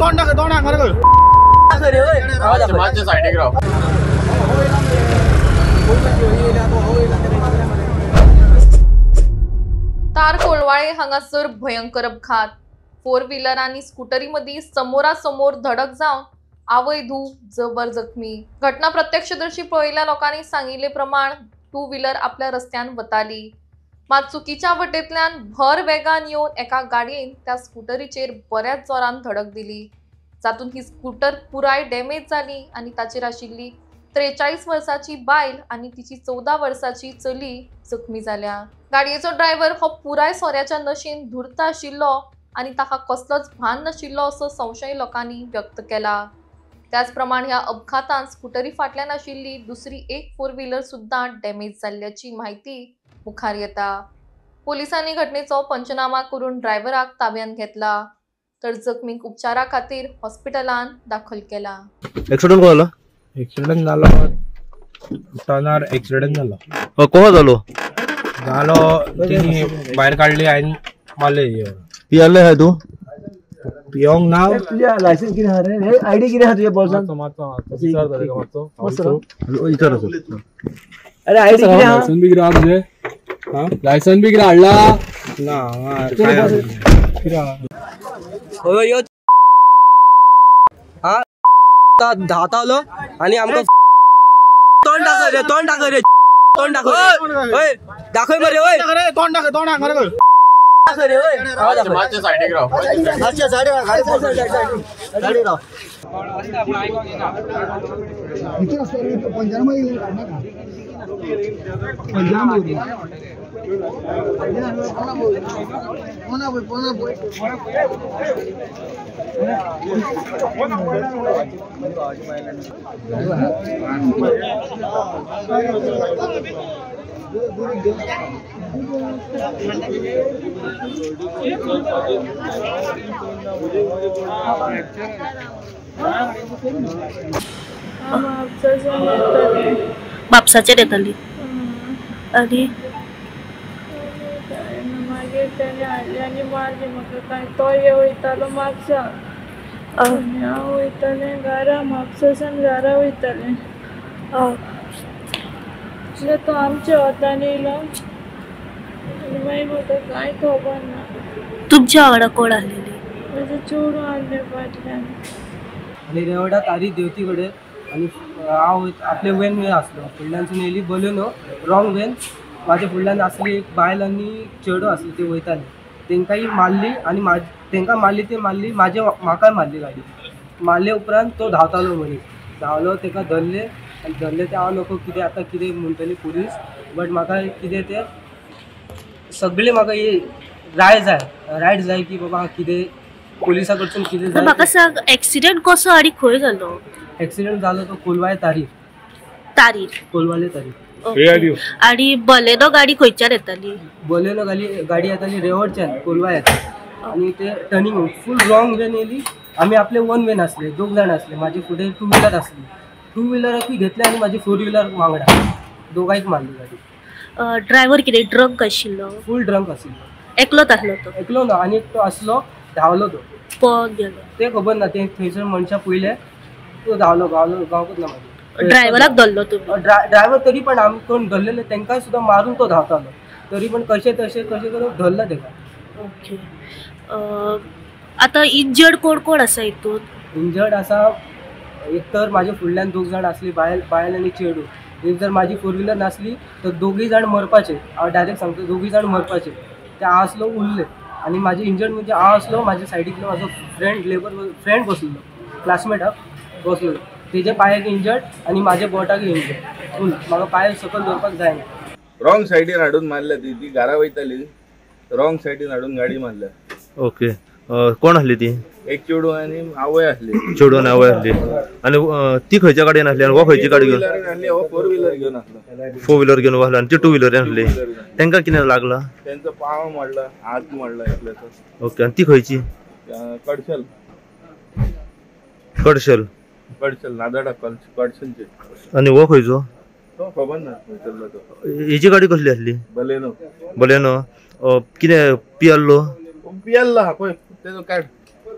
तार कोळवाळे हांगासर भयंकर अपघात। 4 व्हीलर आणि स्कूटरी मध्ये समोरासमोर धडक जावन आवय धू जबर जखमी। घटना प्रत्यक्षदर्शी पळयल्या लोकांनी सांगिल्ले प्रमाण 2 व्हीलर आपल्या रस्त्यान वताली, मात चुकीच्या वटेंतल्यान भर वेगान येवन एका गाडयेन त्या स्कूटरीचेर बऱ्याच जोरान धडक दिली, जातून ही स्कूटर पुराय डॅमेज जाली आणि ताचेर आशिल्ली 43 वर्साची बायल आणि तिची 14 वर्साची चली जखमी जाल्या। गाडयेचो ड्रायव्हर हो पुराय सोऱ्याच्या नशेन धुर्त आशिल्लो आणि ताका कसलोच भान नाशिल्लो असो संशय लोकांनी व्यक्त केला। त्याच प्रमाण ह्या अपघातांत स्कूटरी फाटल्यान आशिल्ली दुसरी एक 4 व्हीलर सुद्धा डॅमेज जाल्ल्याची माहिती मुखार येता। पोलिसांनी घटनेचो पंचनामा करून ड्रायव्हराक ताब्यात घेतला, तर जखमीक उपचारा खातीर हॉस्पिटलांत दाखल केला। एक्सिडेंट झाला? एक्सिडेंट झाला, टर्नर एक्सिडेंट झाला। कोण झालो? तिने बाहेर काढली आणि मारले। पियाले आहे तू? पियोंग नाव लायसेंस किती आहे रे? आयडी किती आहे तुझ्या बॉस? विचार अरे आयडी किती आहे? लायसन भी गिरा तुझे? हां लायसन भी गिराडला ना गिरा हो यो हा धाता आलो आणि आमका तोंड टाक रे ओय दाखव मरे ओय तोंड टाक रे ओय मागच्या साइडे राव अच्छा साइडे राव बापसाचेर येताली आणि मागीर तेणे हाडली आनी मारली म्हाका काय तो वयतालो म्हापसा आनी हांव वयतालें घरा म्हापसाच्यान घरा वयतालें तो आमच्या वतान येयलो आनी मागीर म्हाका कांय खबर ना। तुमच्या वांगडा कोण आसलेली? म्हजें चेडूं आसलें फाटल्यान आणि रेवडा तारी देवती कडेन आणि हांव आपले वेन आसलो, फुडल्यानसून येयली बलेनो रॉंग वेन, म्हाजे फुडल्यान आसली एक बायल आनी चेडूं आसली, ती वयताली, तेंकांय मारली आनी तेंकां मारली ती मारली, म्हाकाय मारली गाडी। मारले उपरांत तो धांवतालो मनीस, धांवलो तेका धरले आनी धरले ते हांव नको कितें आतां कितें म्हणटली पुलीस, बट म्हाका कितें ते सगळे म्हाका रायट जाय की बाबा कितें पुलिसा कडसून कितें जाय। म्हाका सांग एक्सिडेंट कसो आनी खंय जालो? एक्सिडेंट जालो तो कोलवाळे तारीर कोलवाळे तारीर आणि बलेनो गाडी खंयच्यान येताली? बलेनो गाडी येताली रेवडच्यान कोलवा येता आणि ते टर्निंग फुल रॉंग वेन येयली। आमी आपले 1 वेन आसले, 2 जाण आसले, म्हाजे फुडें 2 व्हीलर आसली, 2 व्हीलराकूय घेतले आनी म्हाजी 4 व्हीलर वांगडा दोगांयक मारली गाडी। ड्रायव्हर कितें ड्रंक आशिल्लो? फुल ड्रंक आसलो। एकलोच आसलो तो? एकलो ना, आनी एकटो आसलो, धांवलो तो पळोवन गेलो ते खबर ना, ते थंयसर मनशां पयले तो धांवलो गांवकूच ना म्हाजे। ड्रायव्हराक धरलो तुम्ही? ड्रायव्हर तरी पण आमी कोण धरलेले तेंकांय सुद्दां मारून तो धांवतालो, तरी पण कशें करून धरला तेका। ओके, आता इंजर्ड कोण आसा हितून? इंजर्ड आसा एक तर म्हाजे फुडल्यान 2 जाण आसली, बायल आनी चेडूं। एक जर म्हाजी 4 व्हीलर नासली तर 2 जाण मरपाचे, हांव डायरेक्ट सांगता 2 जाण मरपाचे, ते हांव आसलो उरले आनी म्हाजे इंजर्ड म्हणजे हांव आसलो, म्हाजे सायडीकलो म्हाजो फ्रेंड बसलेलो, क्लासमेट बसलेलो, तेजे पांयाक इंजर्ड आनी म्हाजे बोटाक इंजर्ड फूल, म्हाका पांय सकयल दवरपाक जायना। रॉंग साइडीन हाडून मारल्या, ती घरा वयताली, रॉंग साइडीन हाडून गाडी मारल्या। ओके, कोण आसली ती? एक चेडूं आनी आवय आसली। चेडूं आनी आवय आसली आणि ती खंयच्या गाडयेन आसली आणि वो खंयची गाडी घेवन? 4 व्हीलर घेवन आसलो। 4 व्हीलर घेवन वाहला आणि ती 2 व्हीलर आसली, तेंकां कितें लागला? त्यांचा पाव मोडला, हात मोडला एकल्याचो। ओके, आणि ती खंयची? कडशल नादाडा कडशलची। आणि वो खंयचो? तो खबर ना खंयचो तो। हेची गाडी कसली आसली? बलेनो। कितें पियाल्लो? पियाल्लो हा पळय तेजो काढ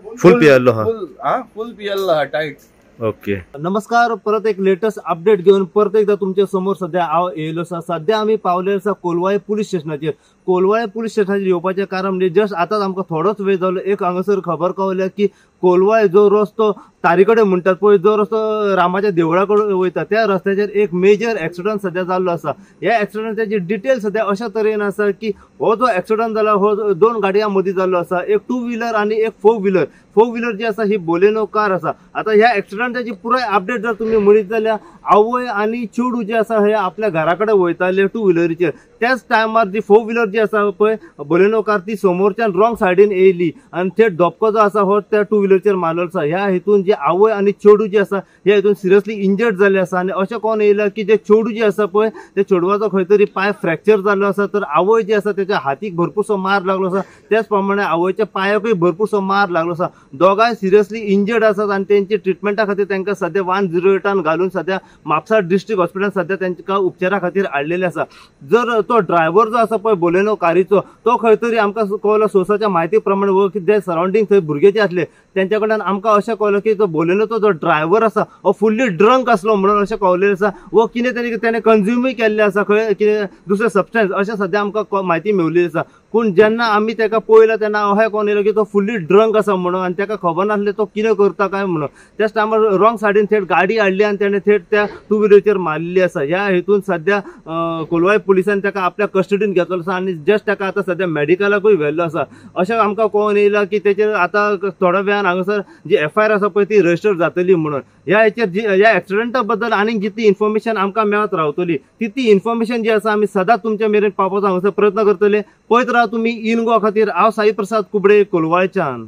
फुल पियाल्लो हा फुल पियाल्लो हा टाईट. ओके. नमस्कार, परत एक लेटेस्ट अपडेट घेऊन परत एकदा तुमच्या समोर सध्या येयलो आसा. सध्या आम्ही पावले आसा कोलवाळे पोलीस स्टेशनाचेर. कोलवाळे पोलीस स्टेशनाचेर येवपाचें कारण म्हणजे जस्ट आतांच आमकां थोडोच वेळ जालो एक हांगासर खबर कळल्या की कोलवाळे जो रस्तो तारी कडेन म्हणटात पळय, जो रस्तो रामाच्या देवळा कडेन वयता त्या रस्त्याचेर एक मेजर एक्सिडंट सध्या जाल्लो आसा. ह्या एक्सिडंटाची डिटेल सध्या अशा तरेन आसा की हो जो एक्सिडंट जाला हो 2 गाडयां मदीं जाल्लो आसा. एक 2 व्हीलर आणि एक 4 व्हीलर. 4 व्हीलर जी आसा ही बोलेनो कार आसा. आता ह्या एक्सिडंटाची पुराय अपडेट जर तुम्ही म्हणीत जाल्यार आवय आणि चेडू जे आसा हे आपल्या घरा कडेन वयताले 2 व्हीलरीचेर. त्याच टायमार जी 4 व्हीलर जी आसा पळय बोलेनो कार ती समोरच्यान रॉंग सायडीन येयली आणि थेट धपको जो आसा हो त्या 2 व्हीलरचेर मारलो आसा. ह्या हेतून जे आवय आणि चेडू जी आसा ह्या हेतून सिरियसली इंजर्ड जाल्ले आसा. आणि अशें कोण येयला की जे चेडू जी आसा पळय त्या चेडवाचो खंय तरी पाय फ्रॅक्चर जाल्लो आसा. तर आवय जी आसा त्याच्या हातीक भरपूरसो मार लागलो आसा. त्याच प्रमाणे आवयच्या पायाकूय भरपूरसो मार लागलो आसा. दोगांय सिरियसली इंजर्ड आसात आणि त्यांची ट्रिटमेंटा खातीर तांकां सध्या 108 घालून सध्या म्हापसा डिस्ट्रिक्ट हॉस्पिटल सध्या तांकां उपचारा खातीर हाडलेले आसा. जर तो ड्रायव्हर जो आसा पळय बोलेनो कारीचो तो खंय तरी आमकां कळलो सोर्साच्या म्हायती प्रमाणे की जे सराउंडींग थंय भुरगे जे आसले त्यांच्या कडल्यान आमकां अशें कळलो की तो बोलेनोचो जो ड्रायव्हर आसा हो फुल्ली ड्रंक आसलो म्हणून अशें कळलेलें आसा. व कितें ताणें कन्झ्युमूय केल्लें आसा खंय कितें दुसरे सबस्टन्स अशें सध्या आमकां म्हायती मेळिल्ली आसा. पूण जेन्ना आमी ताका पळयला तेन्ना अशें कोण येयलो की तो फुल्ली ड्रंक आसा म्हणून आनी ताका खबर नासलें तो कितें करता काय म्हणून. त्याच टायमार रॉंग सायडीन थेट गाडी हाडली आनी ताणें थेट त्या 2 व्हीलरचेर मारलेली आसा. ह्या हेतून सध्या कोलवाळे पुलिसांनी ताका आपल्या कस्टडीन घेतलो आसा आणि जस्ट ताका आतां सध्या मेडिकलाकूय व्हेल्लो आसा. अशें आमकां कळून येयला की तेचेर आतां थोड्या वेळान हांगासर जी FIR आसा पळय ती रजिस्टर जातली म्हणून. ह्या हेचेर जी ह्या एक्सिडंटा बद्दल आनीक जितली इन्फॉर्मेशन आमकां मेळत रावतली तितली इन्फॉर्मेशन जी आसा आमी सदांच तुमच्या मेरेन पावपाचो हांगासर प्रयत्न करतले. पळयत राहा तुम्ही इन गोवा खातीर. हांव साई प्रसाद कुबडे कोलवाळेच्यान.